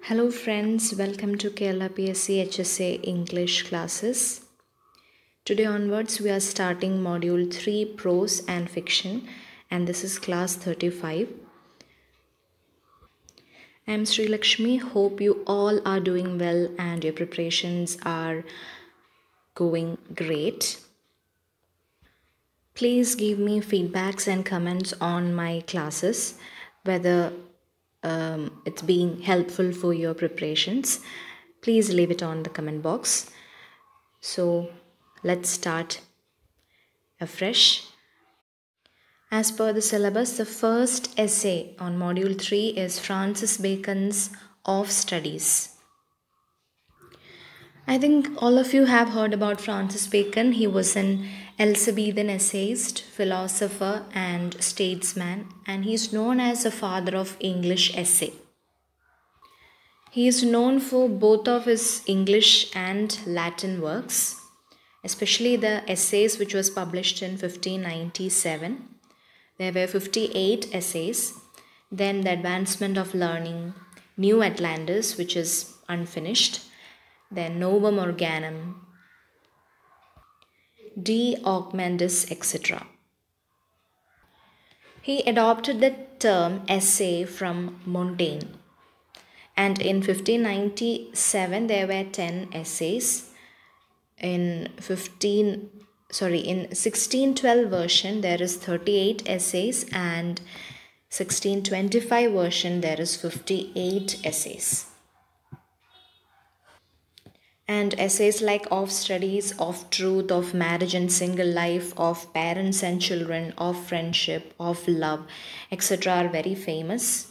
Hello friends, welcome to Kerala PSC HSA English classes. Today onwards we are starting module 3 prose and fiction and this is class 35. I am Sri Lakshmi. Hope you all are doing well and your preparations are going great. Please give me feedbacks and comments on my classes whether it's being helpful for your preparations. Please leave it on the comment box. So let's start afresh. As per the syllabus, the first essay on module 3 is Francis Bacon's Of Studies. I think all of you have heard about Francis Bacon. He was an Elizabethan essayist, philosopher and statesman, and he is known as the father of English essay. He is known for both of his English and Latin works, especially the essays which was published in 1597. There were 58 essays. Then the Advancement of Learning, New Atlantis, which is unfinished. Then Novum Organum, De Augmentis, etc. He adopted the term essay from Montaigne. And in 1597 there were 10 essays. In 1612 version there is 38 essays, and 1625 version there is 58 essays. And essays like Of Studies, Of Truth, Of Marriage and Single Life, Of Parents and Children, Of Friendship, Of Love, etc. are very famous.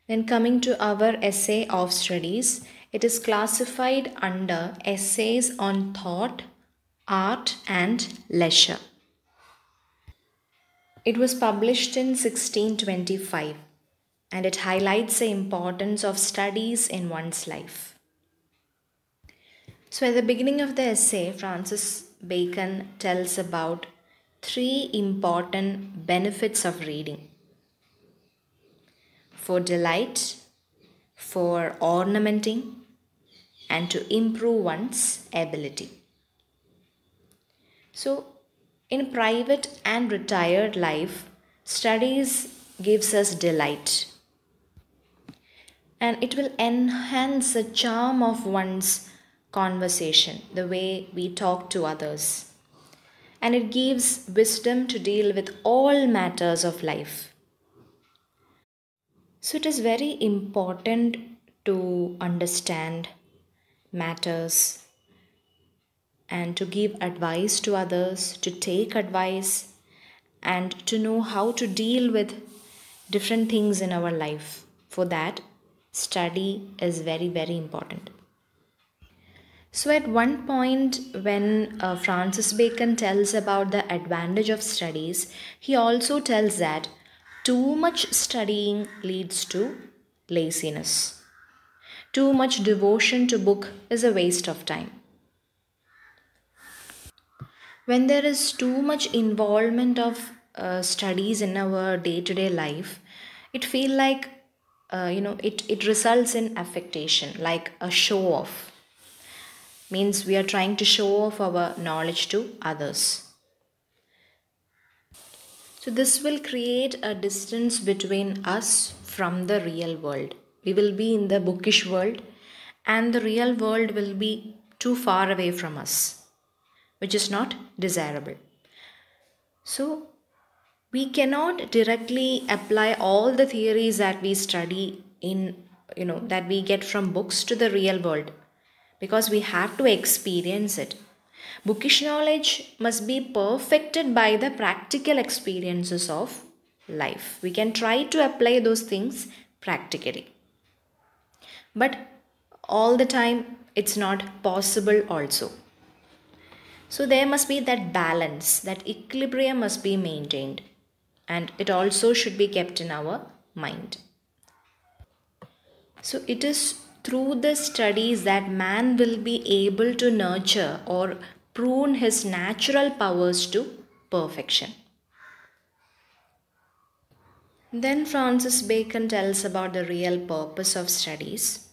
Then coming to our essay Of Studies, it is classified under essays on thought, art and leisure. It was published in 1625 and it highlights the importance of studies in one's life. So at the beginning of the essay, Francis Bacon tells about 3 important benefits of reading: for delight, for ornamenting, and to improve one's ability. So in private and retired life, studies gives us delight, and it will enhance the charm of one's conversation, the way we talk to others, and it gives wisdom to deal with all matters of life. So it is very important to understand matters and to give advice to others, to take advice, and to know how to deal with different things in our life. For that, study is very, very important. So at one point when Francis Bacon tells about the advantage of studies, he also tells that too much studying leads to laziness. Too much devotion to book is a waste of time. When there is too much involvement of studies in our day-to-day life, it feels like it results in affectation, like a show off. Means we are trying to show off our knowledge to others. So this will create a distance between us from the real world. We will be in the bookish world and the real world will be too far away from us, which is not desirable. So we cannot directly apply all the theories that we study that we get from books to the real world, because we have to experience it. Bookish knowledge must be perfected by the practical experiences of life. We can try to apply those things practically, but all the time it's not possible also. So there must be that balance, that equilibrium must be maintained, and it also should be kept in our mind. So it is through the studies that man will be able to nurture or prune his natural powers to perfection. Then Francis Bacon tells about the real purpose of studies.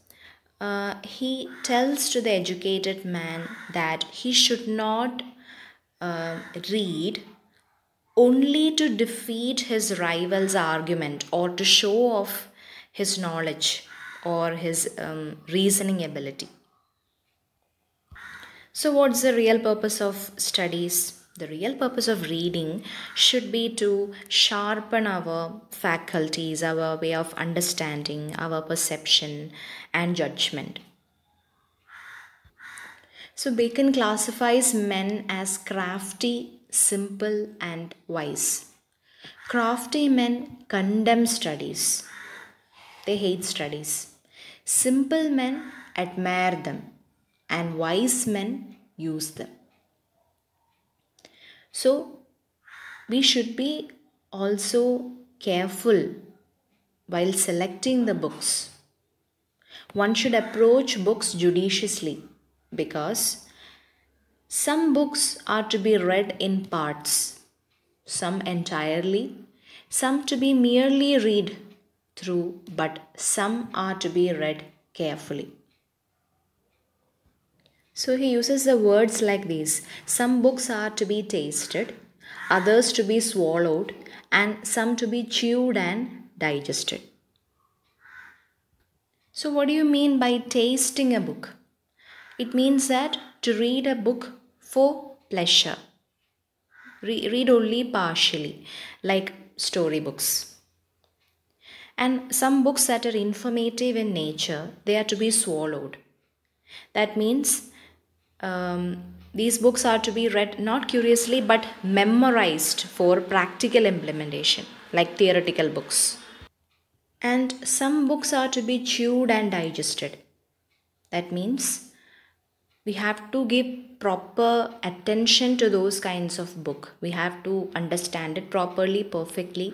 He tells to the educated man that he should not read only to defeat his rival's argument or to show off his knowledge or his reasoning ability. So, what's the real purpose of studies? The real purpose of reading should be to sharpen our faculties, our way of understanding, our perception, and judgment. So, Bacon classifies men as crafty, simple, and wise. Crafty men condemn studies, they hate studies. Simple men admire them, and wise men use them. So, we should be also careful while selecting the books. One should approach books judiciously because some books are to be read in parts, some entirely, some to be merely read through, but some are to be read carefully. So he uses the words like these: some books are to be tasted, others to be swallowed, and some to be chewed and digested. So, what do you mean by tasting a book? It means that to read a book for pleasure, read only partially, like storybooks. And some books that are informative in nature, they are to be swallowed. That means these books are to be read not curiously but memorized for practical implementation, like theoretical books. And some books are to be chewed and digested. That means we have to give proper attention to those kinds of book. We have to understand it properly, perfectly,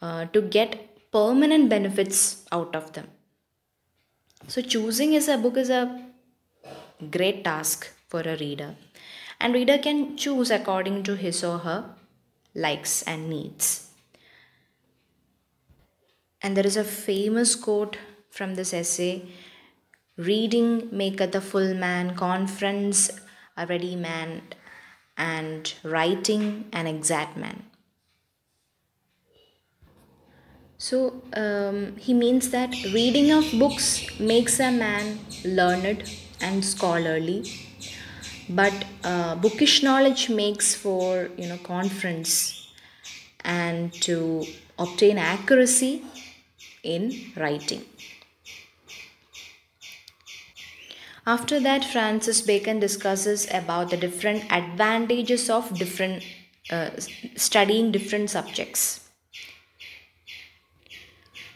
to get permanent benefits out of them. So choosing is a book is a great task for a reader, and reader can choose according to his or her likes and needs. And there is a famous quote from this essay: reading maketh a full man, conference a ready man, and writing an exact man. So he means that reading of books makes a man learned and scholarly, but bookish knowledge makes for conference and to obtain accuracy in writing. After that, Francis Bacon discusses about the different advantages of different studying different subjects.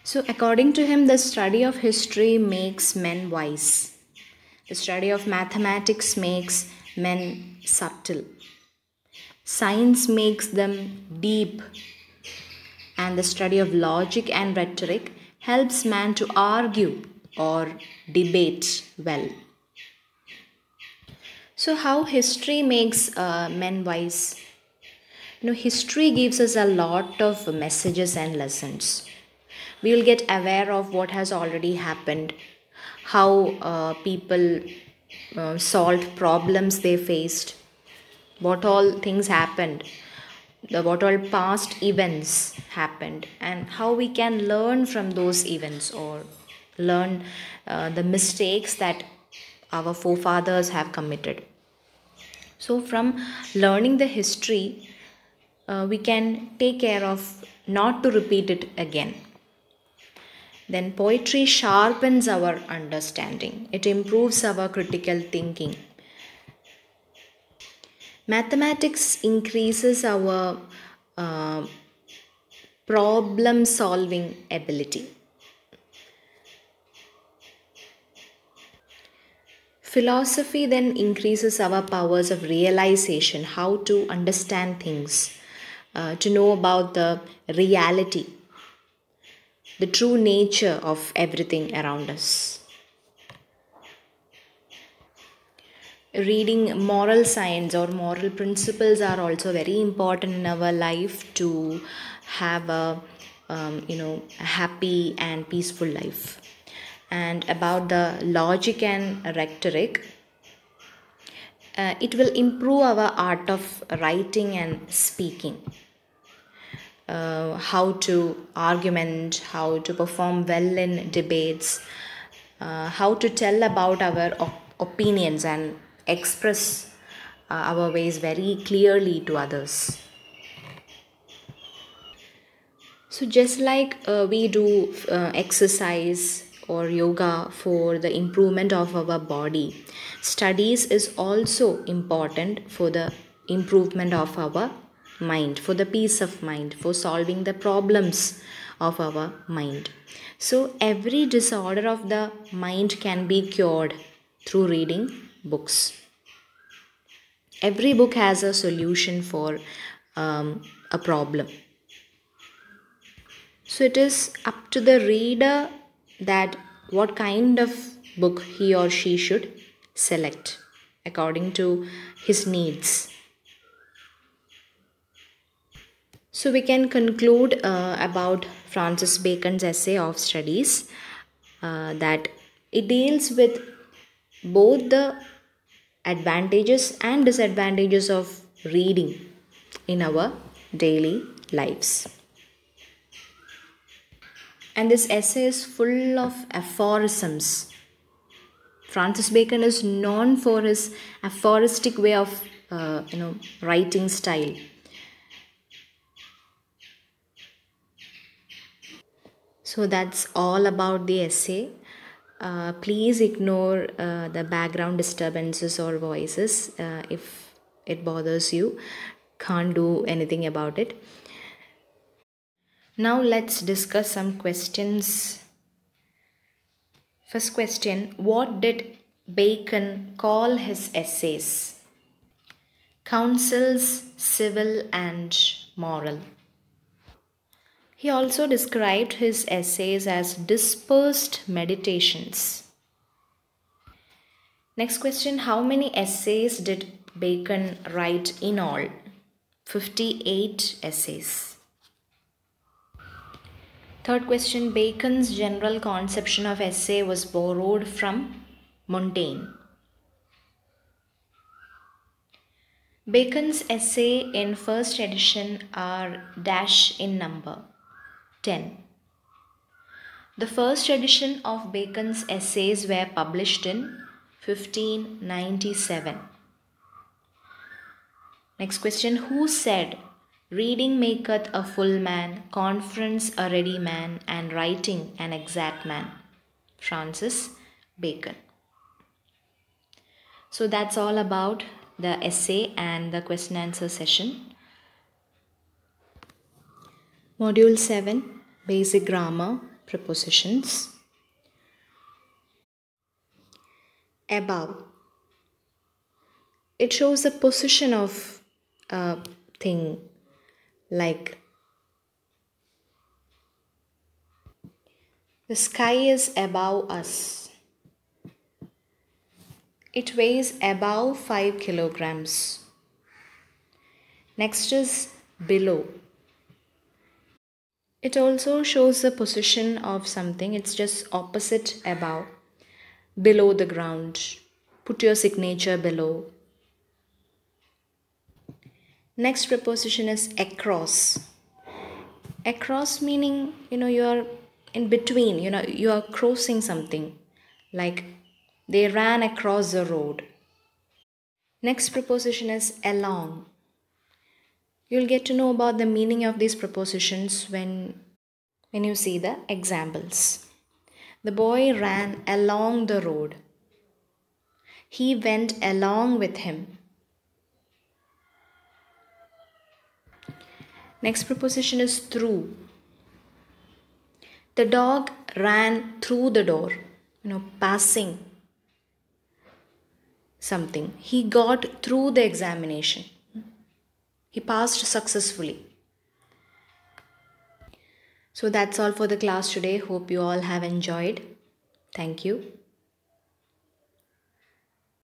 So, according to him, the study of history makes men wise. The study of mathematics makes men subtle. Science makes them deep. And the study of logic and rhetoric helps man to argue or debate well. So, how history makes men wise? History gives us a lot of messages and lessons. We will get aware of what has already happened, how people solved problems they faced, what all things happened, what all past events happened, and how we can learn from those events or learn the mistakes that our forefathers have committed. So, from learning the history, we can take care of not to repeat it again. Then poetry sharpens our understanding. It improves our critical thinking. Mathematics increases our problem solving ability. Philosophy then increases our powers of realization, how to understand things, to know about the reality, the true nature of everything around us. Reading moral science or moral principles are also very important in our life to have a a happy and peaceful life. And about the logic and rhetoric, it will improve our art of writing and speaking. How to argument, how to perform well in debates, how to tell about our opinions and express our ways very clearly to others. So, just like we do exercise or yoga for the improvement of our body, studies is also important for the improvement of our mind, for the peace of mind, for solving the problems of our mind. So, every disorder of the mind can be cured through reading books. Every book has a solution for a problem. So it is up to the reader that what kind of book he or she should select according to his needs. So we can conclude about Francis Bacon's essay of studies that it deals with both the advantages and disadvantages of reading in our daily lives. And this essay is full of aphorisms. Francis Bacon is known for his aphoristic way of writing style. So that's all about the essay. Please ignore the background disturbances or voices if it bothers you. Can't do anything about it. Now let's discuss some questions. First question, what did Bacon call his essays? Counsels, civil and moral. He also described his essays as dispersed meditations. Next question, how many essays did Bacon write in all? 58 essays. Third question, Bacon's general conception of essay was borrowed from Montaigne. Bacon's essay in first edition are dash in number 10. The first edition of Bacon's essays were published in 1597. Next question, who said, reading maketh a full man, conference a ready man, and writing an exact man? Francis Bacon. So that's all about the essay and the question answer session. Module 7, Basic Grammar, Prepositions. Above. It shows the position of a thing, like the sky is above us. It weighs above 5 kilograms. Next is below. It also shows the position of something. It's just opposite above. Below the ground. Put your signature below. Next preposition is across. Across meaning, you are in between, you are crossing something. Like they ran across the road. Next preposition is along. You'll get to know about the meaning of these prepositions when you see the examples. The boy ran along the road. He went along with him. Next preposition is through. The dog ran through the door, passing something. He got through the examination. He passed successfully. So that's all for the class today. Hope you all have enjoyed. Thank you.